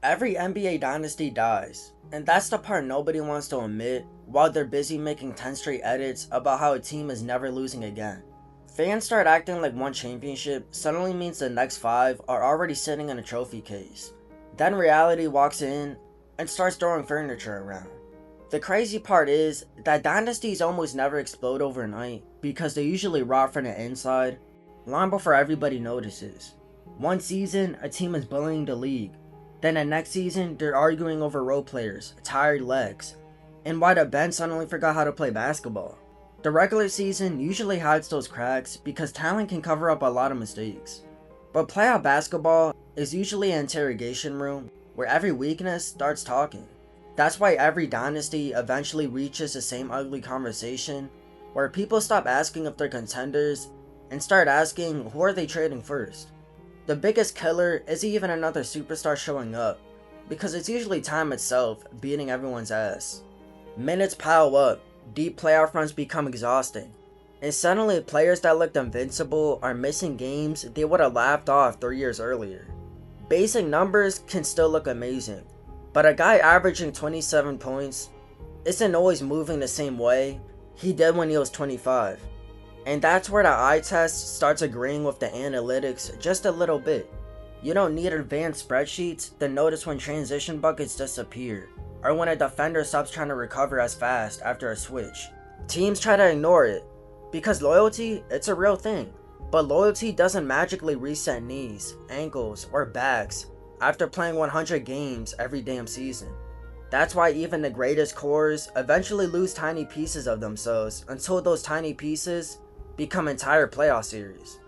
Every NBA dynasty dies, and that's the part nobody wants to admit while they're busy making 10 straight edits about how a team is never losing again. Fans start acting like one championship suddenly means the next 5 are already sitting in a trophy case. Then reality walks in and starts throwing furniture around. The crazy part is that dynasties almost never explode overnight because they usually rot from the inside long before everybody notices. One season, a team is bullying the league. Then the next season, they're arguing over role players, tired legs, and why the bench suddenly forgot how to play basketball. The regular season usually hides those cracks because talent can cover up a lot of mistakes. But playoff basketball is usually an interrogation room where every weakness starts talking. That's why every dynasty eventually reaches the same ugly conversation where people stop asking if they're contenders and start asking who are they trading first. The biggest killer isn't even another superstar showing up, because it's usually time itself beating everyone's ass. Minutes pile up, deep playoff runs become exhausting, and suddenly players that looked invincible are missing games they would have laughed off 3 years earlier. Basic numbers can still look amazing, but a guy averaging 27 points isn't always moving the same way he did when he was 25. And that's where the eye test starts agreeing with the analytics just a little bit. You don't need advanced spreadsheets to notice when transition buckets disappear, or when a defender stops trying to recover as fast after a switch. Teams try to ignore it, because loyalty, it's a real thing. But loyalty doesn't magically reset knees, ankles, or backs after playing 100 games every damn season. That's why even the greatest cores eventually lose tiny pieces of themselves until those tiny pieces become entire playoff series.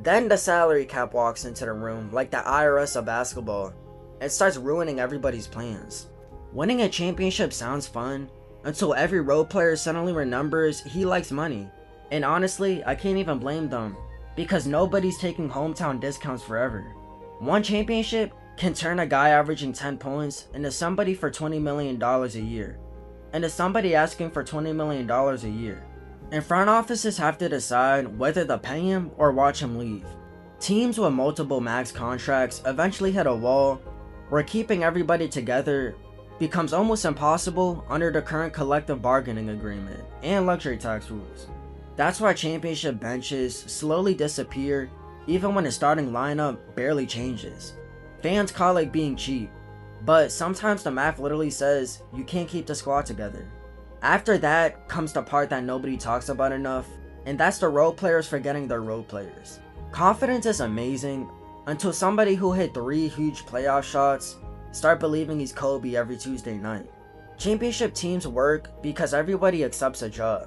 Then the salary cap walks into the room like the IRS of basketball and starts ruining everybody's plans. Winning a championship sounds fun until every role player suddenly remembers he likes money. And honestly, I can't even blame them because nobody's taking hometown discounts forever. One championship can turn a guy averaging 10 points into somebody for $20 million a year, into somebody asking for $20 million a year. And front offices have to decide whether to pay him or watch him leave. Teams with multiple max contracts eventually hit a wall where keeping everybody together becomes almost impossible under the current collective bargaining agreement and luxury tax rules. That's why championship benches slowly disappear even when the starting lineup barely changes. Fans call it being cheap, but sometimes the math literally says you can't keep the squad together. After that comes the part that nobody talks about enough, and that's the role players forgetting their role players. Confidence is amazing until somebody who hit 3 huge playoff shots start believing he's Kobe every Tuesday night. Championship teams work because everybody accepts a job,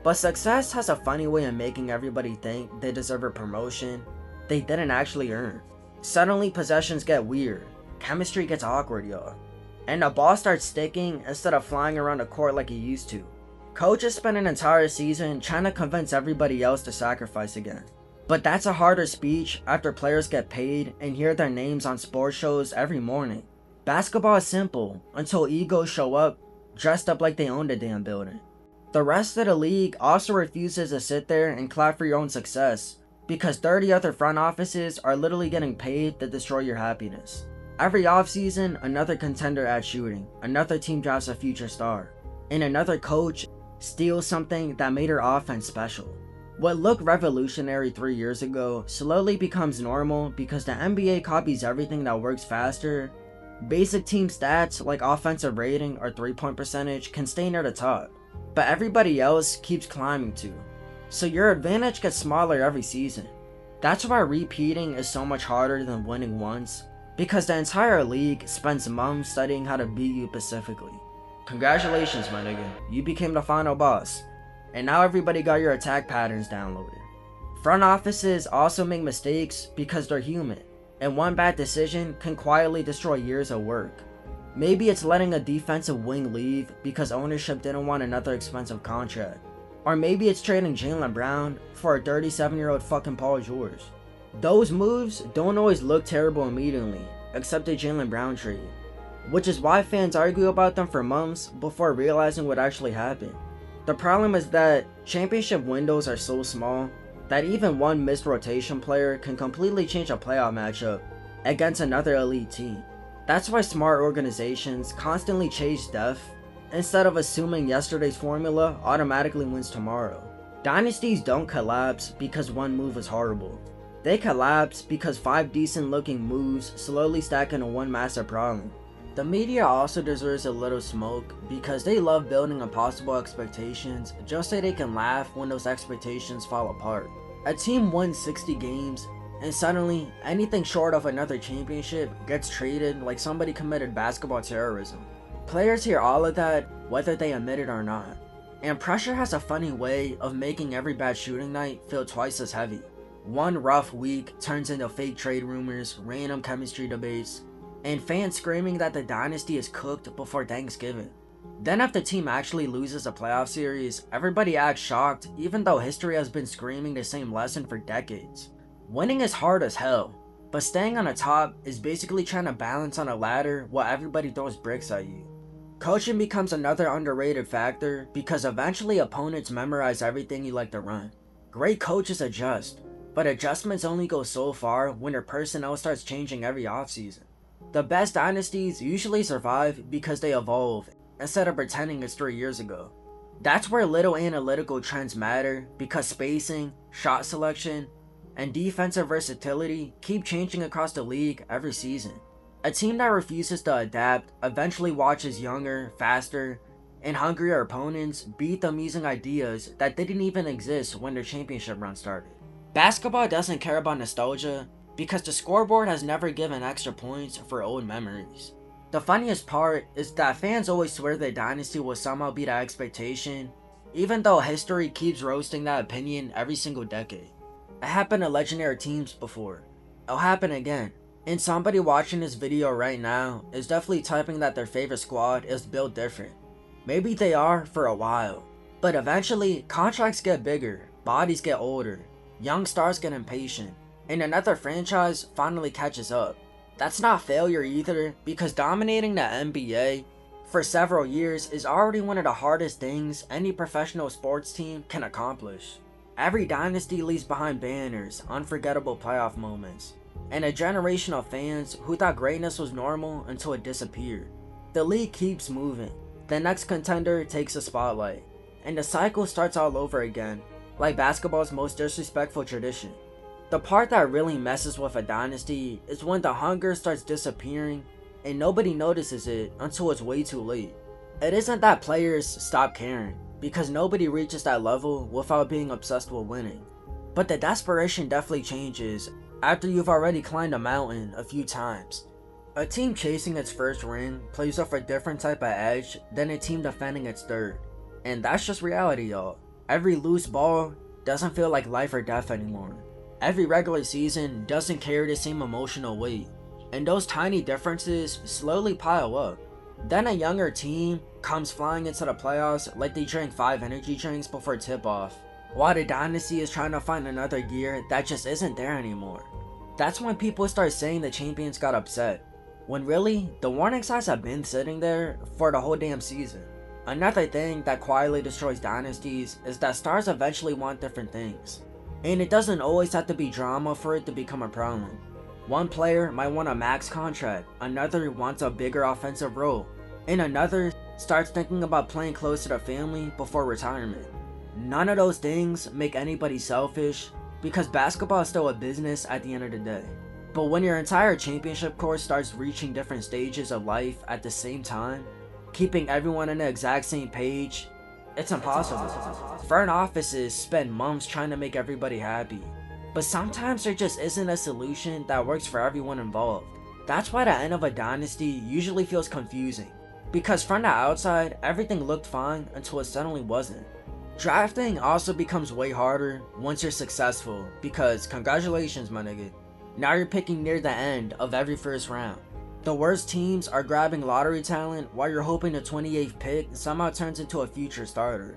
but success has a funny way of making everybody think they deserve a promotion they didn't actually earn. Suddenly possessions get weird, chemistry gets awkward, y'all. And the ball starts sticking instead of flying around the court like he used to. Coaches spend an entire season trying to convince everybody else to sacrifice again. But that's a harder speech after players get paid and hear their names on sports shows every morning. Basketball is simple until egos show up dressed up like they own the damn building. The rest of the league also refuses to sit there and clap for your own success because 30 other front offices are literally getting paid to destroy your happiness. Every offseason, another contender adds shooting, another team drafts a future star, and another coach steals something that made her offense special. What looked revolutionary 3 years ago slowly becomes normal because the NBA copies everything that works faster. Basic team stats like offensive rating or 3-point percentage can stay near the top, but everybody else keeps climbing too. So your advantage gets smaller every season. That's why repeating is so much harder than winning once, because the entire league spends months studying how to beat you specifically. Congratulations, my nigga, you became the final boss, and now everybody got your attack patterns downloaded. Front offices also make mistakes because they're human, and one bad decision can quietly destroy years of work. Maybe it's letting a defensive wing leave because ownership didn't want another expensive contract. Or maybe it's trading Jaylen Brown for a 37-year-old fucking Paul George. Those moves don't always look terrible immediately, except the Jaylen Brown trade, which is why fans argue about them for months before realizing what actually happened. The problem is that championship windows are so small that even one missed rotation player can completely change a playoff matchup against another elite team. That's why smart organizations constantly chase depth instead of assuming yesterday's formula automatically wins tomorrow. Dynasties don't collapse because one move is horrible. They collapse because 5 decent looking moves slowly stack into one massive problem. The media also deserves a little smoke because they love building impossible expectations just so they can laugh when those expectations fall apart. A team won 60 games and suddenly anything short of another championship gets treated like somebody committed basketball terrorism. Players hear all of that whether they admit it or not. And pressure has a funny way of making every bad shooting night feel twice as heavy. One rough week turns into fake trade rumors, random chemistry debates, and fans screaming that the dynasty is cooked before Thanksgiving. Then if the team actually loses a playoff series, everybody acts shocked even though history has been screaming the same lesson for decades. Winning is hard as hell, but staying on the top is basically trying to balance on a ladder while everybody throws bricks at you. Coaching becomes another underrated factor because eventually opponents memorize everything you like to run. Great coaches adjust, but adjustments only go so far when their personnel starts changing every offseason. The best dynasties usually survive because they evolve instead of pretending it's 3 years ago. That's where little analytical trends matter because spacing, shot selection, and defensive versatility keep changing across the league every season. A team that refuses to adapt eventually watches younger, faster, and hungrier opponents beat them using ideas that didn't even exist when their championship run started. Basketball doesn't care about nostalgia because the scoreboard has never given extra points for old memories. The funniest part is that fans always swear the dynasty will somehow beat that expectation, even though history keeps roasting that opinion every single decade. It happened to legendary teams before. It'll happen again. And somebody watching this video right now is definitely typing that their favorite squad is built different. Maybe they are for a while, but eventually contracts get bigger, bodies get older, young stars get impatient, and another franchise finally catches up. That's not failure either, because dominating the NBA for several years is already one of the hardest things any professional sports team can accomplish. Every dynasty leaves behind banners, unforgettable playoff moments, and a generation of fans who thought greatness was normal until it disappeared. The league keeps moving, the next contender takes the spotlight, and the cycle starts all over again, like basketball's most disrespectful tradition. The part that really messes with a dynasty is when the hunger starts disappearing and nobody notices it until it's way too late. It isn't that players stop caring, because nobody reaches that level without being obsessed with winning. But the desperation definitely changes after you've already climbed a mountain a few times. A team chasing its first ring plays off a different type of edge than a team defending its third. And that's just reality, y'all. Every loose ball doesn't feel like life or death anymore. Every regular season doesn't carry the same emotional weight. And those tiny differences slowly pile up. Then a younger team comes flying into the playoffs like they drank 5 energy drinks before tip-off, while the dynasty is trying to find another gear that just isn't there anymore. That's when people start saying the champions got upset, when really, the warning signs have been sitting there for the whole damn season. Another thing that quietly destroys dynasties is that stars eventually want different things. And it doesn't always have to be drama for it to become a problem. One player might want a max contract, another wants a bigger offensive role, and another starts thinking about playing close to the family before retirement. None of those things make anybody selfish, because basketball is still a business at the end of the day. But when your entire championship course starts reaching different stages of life at the same time, keeping everyone on the exact same page, it's impossible. Front offices spend months trying to make everybody happy, but sometimes there just isn't a solution that works for everyone involved. That's why the end of a dynasty usually feels confusing, because from the outside, everything looked fine until it suddenly wasn't. Drafting also becomes way harder once you're successful, because congratulations, my nigga. Now you're picking near the end of every first round. The worst teams are grabbing lottery talent while you're hoping the 28th pick somehow turns into a future starter.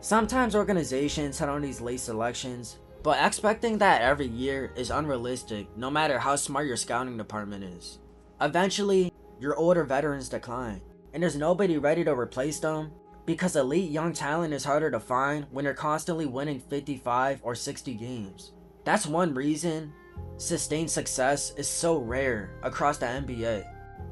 Sometimes organizations hit on these late selections, but expecting that every year is unrealistic no matter how smart your scouting department is. Eventually, your older veterans decline, and there's nobody ready to replace them, because elite young talent is harder to find when you're constantly winning 55 or 60 games. That's one reason sustained success is so rare across the NBA.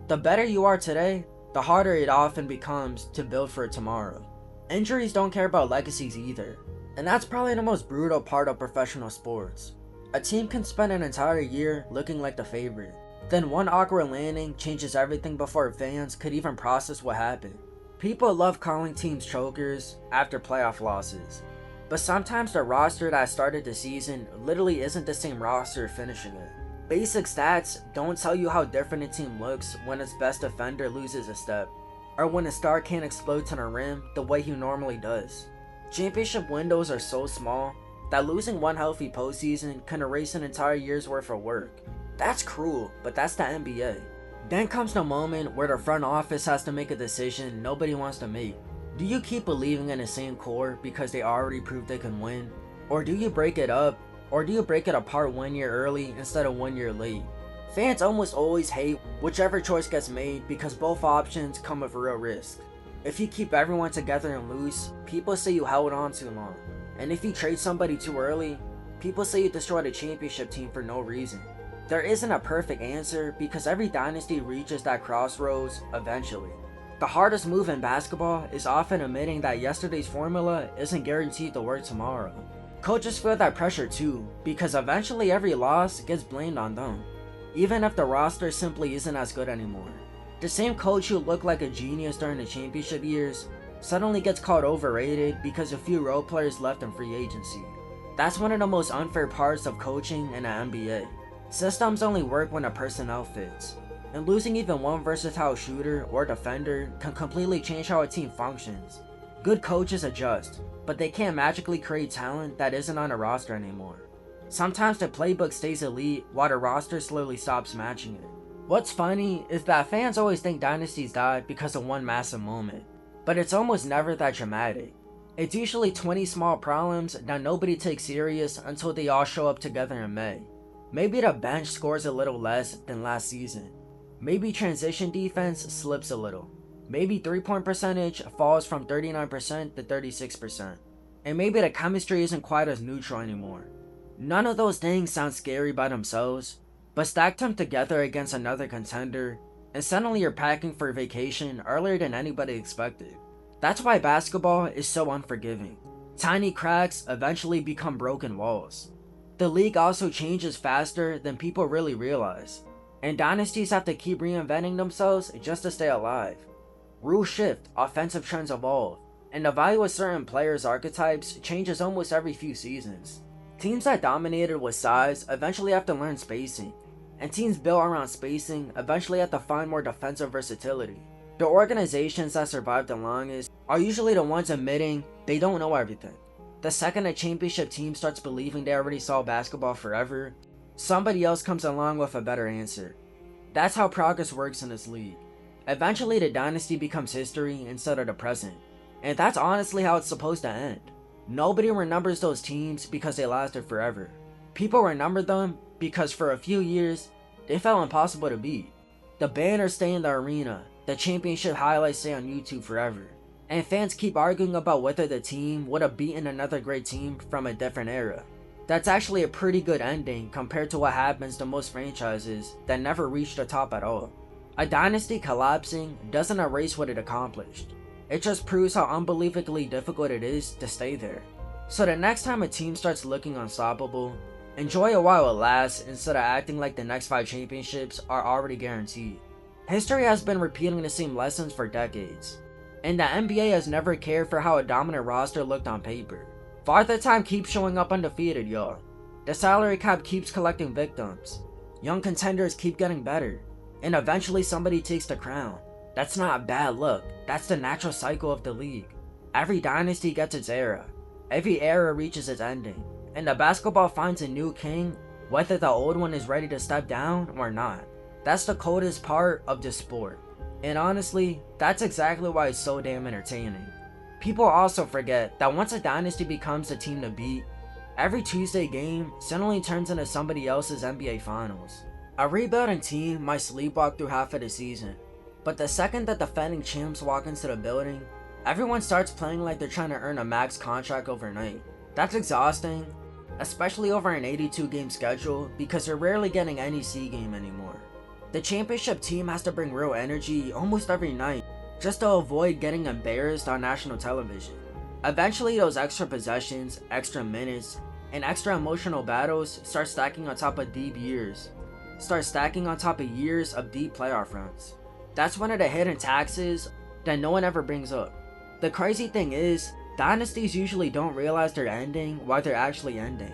The better you are today, the harder it often becomes to build for tomorrow. Injuries don't care about legacies either, and that's probably the most brutal part of professional sports. A team can spend an entire year looking like the favorite, then one awkward landing changes everything before fans could even process what happened. People love calling teams chokers after playoff losses, but sometimes the roster that started the season literally isn't the same roster finishing it. Basic stats don't tell you how different a team looks when its best defender loses a step, or when a star can't explode to the rim the way he normally does. Championship windows are so small that losing one healthy postseason can erase an entire year's worth of work. That's cruel, but that's the NBA. Then comes the moment where the front office has to make a decision nobody wants to make. Do you keep believing in the same core because they already proved they can win? Or do you break it up? Or do you break it apart 1 year early instead of 1 year late? Fans almost always hate whichever choice gets made because both options come with real risk. If you keep everyone together and loose, people say you held on too long. And if you trade somebody too early, people say you destroyed a championship team for no reason. There isn't a perfect answer because every dynasty reaches that crossroads eventually. The hardest move in basketball is often admitting that yesterday's formula isn't guaranteed to work tomorrow. Coaches feel that pressure too, because eventually every loss gets blamed on them, even if the roster simply isn't as good anymore. The same coach who looked like a genius during the championship years suddenly gets called overrated because a few role players left in free agency. That's one of the most unfair parts of coaching in the NBA. Systems only work when the personnel fits, and losing even one versatile shooter or defender can completely change how a team functions. Good coaches adjust, but they can't magically create talent that isn't on a roster anymore. Sometimes the playbook stays elite while the roster slowly stops matching it. What's funny is that fans always think dynasties died because of one massive moment, but it's almost never that dramatic. It's usually 20 small problems that nobody takes serious until they all show up together in May. Maybe the bench scores a little less than last season. Maybe transition defense slips a little. Maybe 3-point percentage falls from 39% to 36%. And maybe the chemistry isn't quite as neutral anymore. None of those things sound scary by themselves, but stack them together against another contender, and suddenly you're packing for vacation earlier than anybody expected. That's why basketball is so unforgiving. Tiny cracks eventually become broken walls. The league also changes faster than people really realize, and dynasties have to keep reinventing themselves just to stay alive. Rules shift, offensive trends evolve, and the value of certain players' archetypes changes almost every few seasons. Teams that dominated with size eventually have to learn spacing, and teams built around spacing eventually have to find more defensive versatility. The organizations that survive the longest are usually the ones admitting they don't know everything. The second a championship team starts believing they already saw basketball forever, somebody else comes along with a better answer. That's how progress works in this league. Eventually the dynasty becomes history instead of the present, and that's honestly how it's supposed to end. Nobody remembers those teams because they lasted forever. People remember them because for a few years, they felt impossible to beat. The banners stay in the arena, the championship highlights stay on YouTube forever, and fans keep arguing about whether the team would have beaten another great team from a different era. That's actually a pretty good ending compared to what happens to most franchises that never reach the top at all. A dynasty collapsing doesn't erase what it accomplished. It just proves how unbelievably difficult it is to stay there. So the next time a team starts looking unstoppable, enjoy it while it lasts instead of acting like the next 5 championships are already guaranteed. History has been repeating the same lessons for decades, and the NBA has never cared for how a dominant roster looked on paper. Father Time keeps showing up undefeated, y'all. The salary cap keeps collecting victims. Young contenders keep getting better, and eventually somebody takes the crown. That's not bad luck, that's the natural cycle of the league. Every dynasty gets its era. Every era reaches its ending, and the basketball finds a new king, whether the old one is ready to step down or not. That's the coldest part of this sport. And honestly, that's exactly why it's so damn entertaining. People also forget that once a dynasty becomes the team to beat, every Tuesday game suddenly turns into somebody else's NBA Finals. A rebuilding team might sleepwalk through half of the season, but the second that defending champs walk into the building, everyone starts playing like they're trying to earn a max contract overnight. That's exhausting, especially over an 82 game schedule because you're rarely getting any C game anymore. The championship team has to bring real energy almost every night just to avoid getting embarrassed on national television. Eventually, those extra possessions, extra minutes, and extra emotional battles start stacking on top of years of deep playoff runs. That's one of the hidden taxes that no one ever brings up. The crazy thing is, dynasties usually don't realize they're ending while they're actually ending.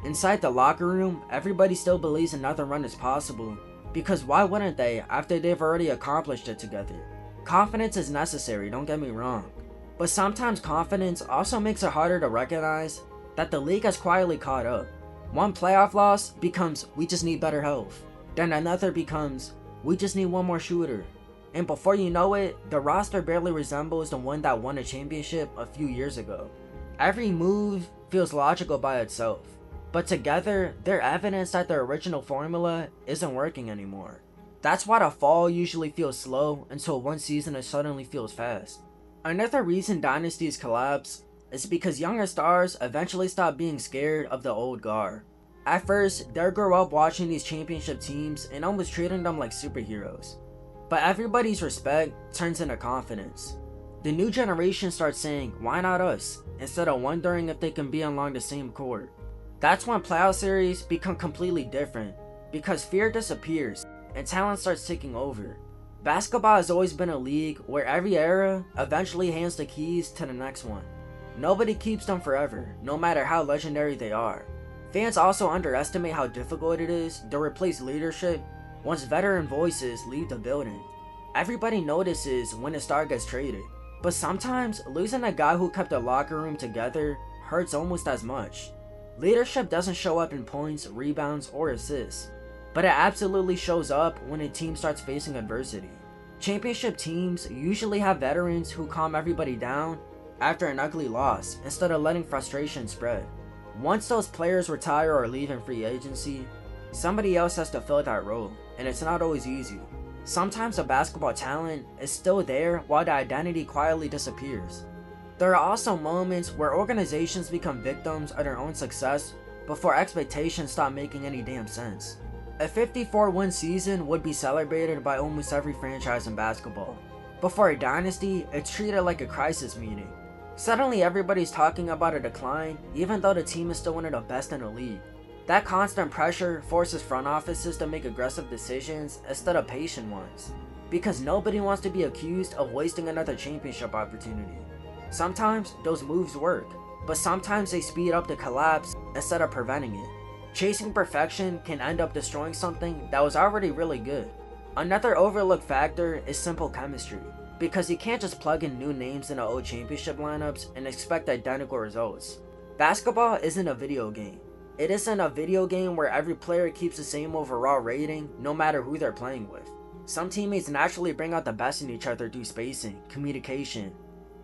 Inside the locker room, everybody still believes another run is possible, because why wouldn't they after they've already accomplished it together? Confidence is necessary, don't get me wrong, but sometimes confidence also makes it harder to recognize that the league has quietly caught up. One playoff loss becomes, we just need better health. Then another becomes, we just need one more shooter. And before you know it, the roster barely resembles the one that won a championship a few years ago. Every move feels logical by itself, but together, they're evidence that the original formula isn't working anymore. That's why the fall usually feels slow until one season it suddenly feels fast. Another reason dynasties collapse is because younger stars eventually stop being scared of the old guard. At first, they'll grow up watching these championship teams and almost treating them like superheroes. But everybody's respect turns into confidence. The new generation starts saying, why not us? Instead of wondering if they can be along the same court. That's when playoff series become completely different, because fear disappears and talent starts taking over. Basketball has always been a league where every era eventually hands the keys to the next one. Nobody keeps them forever, no matter how legendary they are. Fans also underestimate how difficult it is to replace leadership once veteran voices leave the building. Everybody notices when a star gets traded, but sometimes losing a guy who kept the locker room together hurts almost as much. Leadership doesn't show up in points, rebounds, or assists, but it absolutely shows up when a team starts facing adversity. Championship teams usually have veterans who calm everybody down after an ugly loss instead of letting frustration spread. Once those players retire or leave in free agency, somebody else has to fill that role, and it's not always easy. Sometimes the basketball talent is still there while the identity quietly disappears. There are also moments where organizations become victims of their own success before expectations stop making any damn sense. A 54-win season would be celebrated by almost every franchise in basketball. But for a dynasty, it's treated like a crisis meeting. Suddenly everybody's talking about a decline, even though the team is still one of the best in the league. That constant pressure forces front offices to make aggressive decisions instead of patient ones, because nobody wants to be accused of wasting another championship opportunity. Sometimes those moves work, but sometimes they speed up the collapse instead of preventing it. Chasing perfection can end up destroying something that was already really good. Another overlooked factor is simple chemistry, because you can't just plug in new names into old championship lineups and expect identical results. Basketball isn't a video game. It isn't a video game where every player keeps the same overall rating no matter who they're playing with. Some teammates naturally bring out the best in each other through spacing, communication,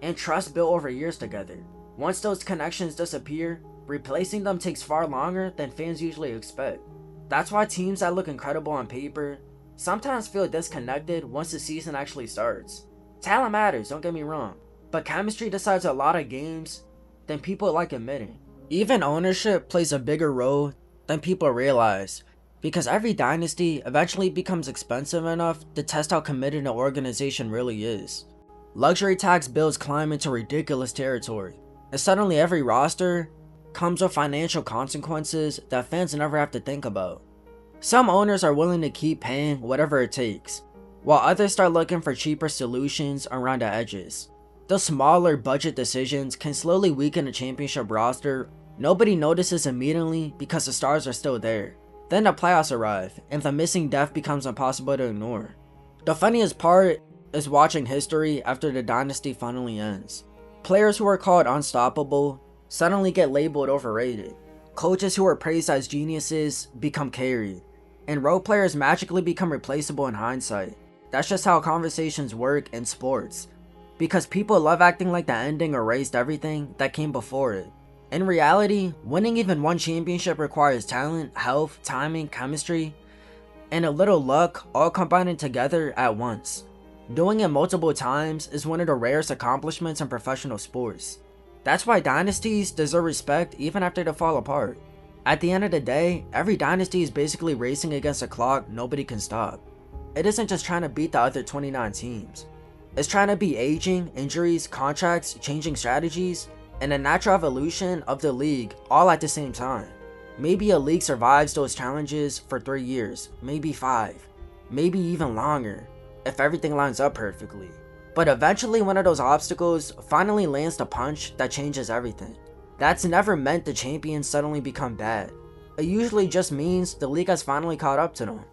and trust built over years together. Once those connections disappear, replacing them takes far longer than fans usually expect. That's why teams that look incredible on paper sometimes feel disconnected once the season actually starts. Talent matters, don't get me wrong, but chemistry decides a lot of games than people like admitting. Even ownership plays a bigger role than people realize, because every dynasty eventually becomes expensive enough to test how committed an organization really is. Luxury tax bills climb into ridiculous territory, and suddenly every roster comes with financial consequences that fans never have to think about. Some owners are willing to keep paying whatever it takes, while others start looking for cheaper solutions around the edges. Those smaller budget decisions can slowly weaken a championship roster. Nobody notices immediately because the stars are still there. Then the playoffs arrive, and the missing depth becomes impossible to ignore. The funniest part is watching history after the dynasty finally ends. Players who were called unstoppable suddenly get labeled overrated. Coaches who were praised as geniuses become carried, and role players magically become replaceable in hindsight. That's just how conversations work in sports, because people love acting like the ending erased everything that came before it. In reality, winning even one championship requires talent, health, timing, chemistry, and a little luck all combining together at once. Doing it multiple times is one of the rarest accomplishments in professional sports. That's why dynasties deserve respect even after they fall apart. At the end of the day, every dynasty is basically racing against a clock nobody can stop. it isn't just trying to beat the other 29 teams. It's trying to beat aging, injuries, contracts, changing strategies, and a natural evolution of the league all at the same time. Maybe a league survives those challenges for 3 years, maybe 5, maybe even longer, if everything lines up perfectly. But eventually one of those obstacles finally lands the punch that changes everything. That's never meant the champions suddenly become bad. It usually just means the league has finally caught up to them.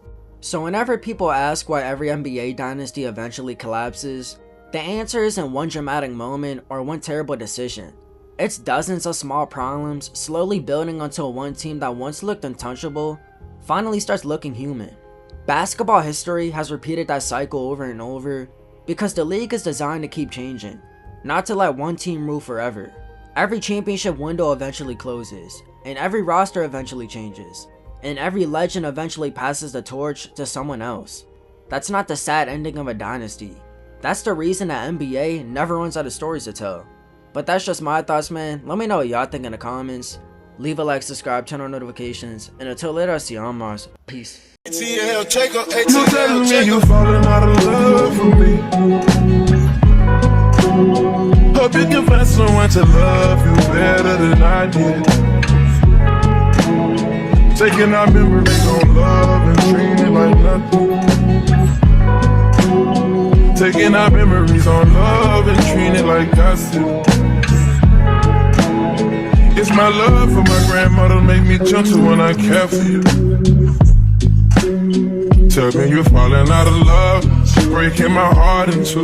So whenever people ask why every NBA dynasty eventually collapses, the answer isn't one dramatic moment or one terrible decision. It's dozens of small problems slowly building until one team that once looked untouchable finally starts looking human. Basketball history has repeated that cycle over and over because the league is designed to keep changing, not to let one team rule forever. Every championship window eventually closes, and every roster eventually changes, and every legend eventually passes the torch to someone else. That's not the sad ending of a dynasty. That's the reason that NBA never runs out of stories to tell. But that's just my thoughts, man. Let me know what y'all think in the comments. Leave a like, subscribe, turn on notifications, and until later, I'll see you on Mars. Peace. ATL, Jacob, ATL, telling me you falling out of love with me. Hope you can find someone to love you better than I did. Taking our memories on love and treating it like nothing. Taking our memories on love and treating it like gossip. It's my love for my grandmother make me gentle when I care for you. Tell me you're falling out of love, breaking my heart in two.